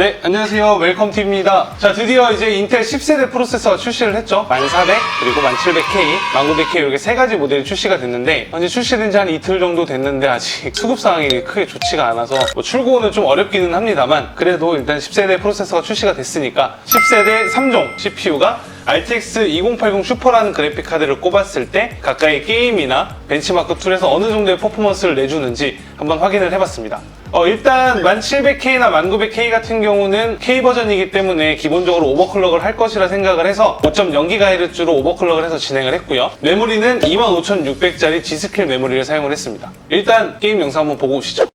네, 안녕하세요. 웰컴TV입니다. 자, 드디어 이제 인텔 10세대 프로세서가 출시를 했죠. 1400, 그리고 1700K, 1900K 이렇게 세 가지 모델이 출시가 됐는데, 현재 출시된 지 한 이틀 정도 됐는데 아직 수급 상황이 크게 좋지가 않아서 출고는 좀 어렵기는 합니다만, 그래도 일단 10세대 프로세서가 출시가 됐으니까 10세대 3종 CPU가 RTX 2080 슈퍼라는 그래픽 카드를 꼽았을 때 가까이 게임이나 벤치마크 툴에서 어느 정도의 퍼포먼스를 내주는지 한번 확인을 해봤습니다. 일단 1700K나 1900K 같은 경우는 K 버전이기 때문에 기본적으로 오버클럭을 할 것이라 생각을 해서 5.0GHz로 오버클럭을 해서 진행을 했고요. 메모리는 25600짜리 G스킬 메모리를 사용을 했습니다. 일단 게임 영상 한번 보고 오시죠.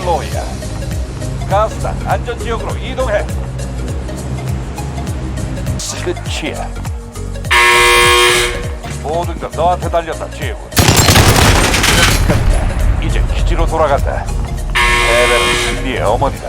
로이야, 가스다 안전지역으로 이동해. 끝이야. 모든 건 너한테 달렸다, 지혜군. 이제 기지로 돌아간다. 에베는 승리의 어머니다.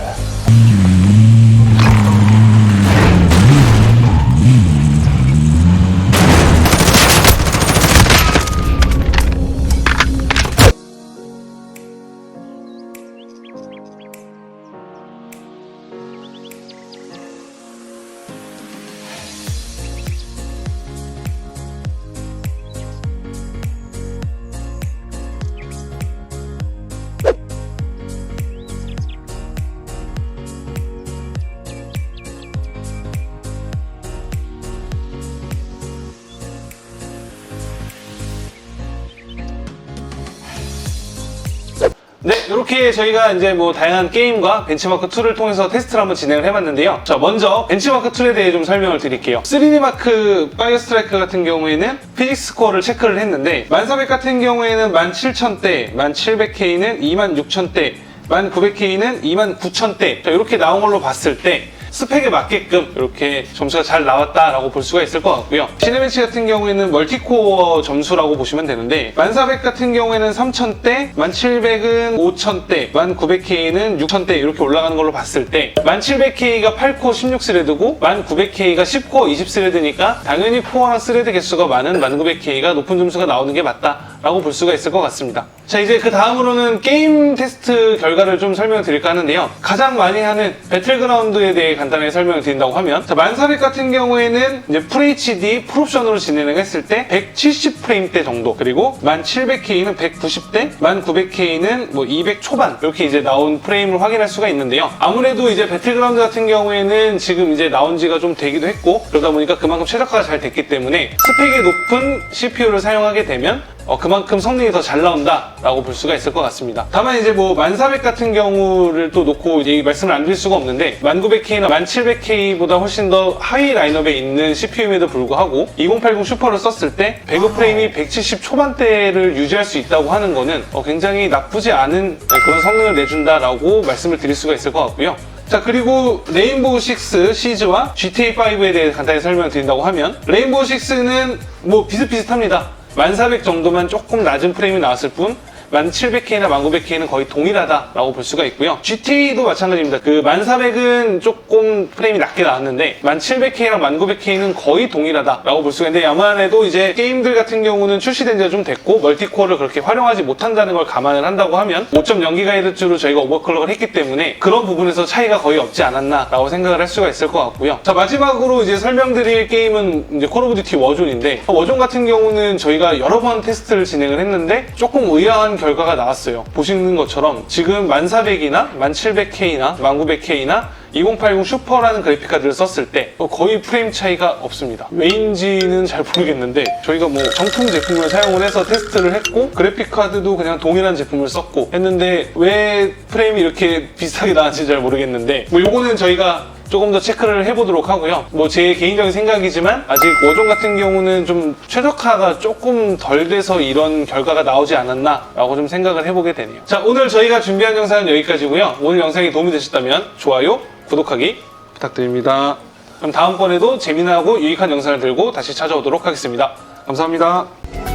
네, 이렇게 저희가 이제 다양한 게임과 벤치마크 툴을 통해서 테스트를 한번 진행을 해봤는데요. 자, 먼저 벤치마크 툴에 대해 좀 설명을 드릴게요. 3D마크 파이어 스트라이크 같은 경우에는 피직스 스코어를 체크를 했는데 1400 같은 경우에는 17000대, 1700K는 26000대, 1900K는 29000대. 자, 이렇게 나온 걸로 봤을 때 스펙에 맞게끔 이렇게 점수가 잘 나왔다라고 볼 수가 있을 것 같고요. 시네ben치 같은 경우에는 멀티코어 점수라고 보시면 되는데 1400 같은 경우에는 3000대, 1700은 5000대, 1900K는 6000대 이렇게 올라가는 걸로 봤을 때 1700K가 8코어 16스레드고 1900K가 10코어 20스레드니까 당연히 코어랑 스레드 개수가 많은 1900K가 높은 점수가 나오는 게 맞다라고 볼 수가 있을 것 같습니다. 자, 이제 그 다음으로는 게임 테스트 결과를 좀 설명을 드릴까 하는데요. 가장 많이 하는 배틀그라운드에 대해 간단하게 설명을 드린다고 하면, 자, 1400 같은 경우에는 이제 FHD 풀옵션으로 진행을 했을 때 170프레임대 정도, 그리고 1700K는 190대, 1900K는 200 초반 이렇게 이제 나온 프레임을 확인할 수가 있는데요. 아무래도 이제 배틀그라운드 같은 경우에는 지금 이제 나온 지가 좀 되기도 했고, 그러다 보니까 그만큼 최적화가 잘 됐기 때문에 스펙이 높은 CPU를 사용하게 되면 그만큼 성능이 더 잘 나온다라고 볼 수가 있을 것 같습니다. 다만 이제 1400 같은 경우를 또 놓고 이제 말씀을 안 드릴 수가 없는데 1900K나 1700K보다 훨씬 더 하위 라인업에 있는 CPU임에도 불구하고 2080 슈퍼를 썼을 때 배그 프레임이 170 초반대를 유지할 수 있다고 하는 거는 굉장히 나쁘지 않은 그런 성능을 내준다라고 말씀을 드릴 수가 있을 것 같고요. 자, 그리고 레인보우 6 시즈와 GTA5에 대해 간단히 설명을 드린다고 하면 레인보우 6는 비슷비슷합니다. 1400 정도만 조금 낮은 프레임이 나왔을 뿐 1700K나 1900K는 거의 동일하다라고 볼 수가 있고요. GT도 마찬가지입니다. 그 1400은 조금 프레임이 낮게 나왔는데 1700K랑 1900K는 거의 동일하다라고 볼 수가 있는데, 아무래도 이제 게임들 같은 경우는 출시된 지가 좀 됐고 멀티코어를 그렇게 활용하지 못한다는 걸 감안을 한다고 하면 5.0GHz로 저희가 오버클럭을 했기 때문에 그런 부분에서 차이가 거의 없지 않았나라고 생각을 할 수가 있을 것 같고요. 자, 마지막으로 이제 설명드릴 게임은 이제 콜 오브 듀티 워존인데, 워존 같은 경우는 저희가 여러 번 테스트를 진행을 했는데 조금 의아한 결과가 나왔어요. 보시는 것처럼 지금 1400이나 1700K나 1900K나 2080 슈퍼라는 그래픽카드를 썼을 때 거의 프레임 차이가 없습니다. 왜인지는 잘 모르겠는데, 저희가 뭐 정품 제품을 사용을 해서 테스트를 했고 그래픽카드도 그냥 동일한 제품을 썼고 했는데 왜 프레임이 이렇게 비슷하게 나왔는지 잘 모르겠는데, 뭐 요거는 저희가 조금 더 체크를 해보도록 하고요. 뭐 제 개인적인 생각이지만 아직 워존 같은 경우는 좀 최적화가 조금 덜 돼서 이런 결과가 나오지 않았나 라고 좀 생각을 해보게 되네요. 자, 오늘 저희가 준비한 영상은 여기까지고요. 오늘 영상이 도움이 되셨다면 좋아요, 구독하기 부탁드립니다. 그럼 다음번에도 재미나고 유익한 영상을 들고 다시 찾아오도록 하겠습니다. 감사합니다.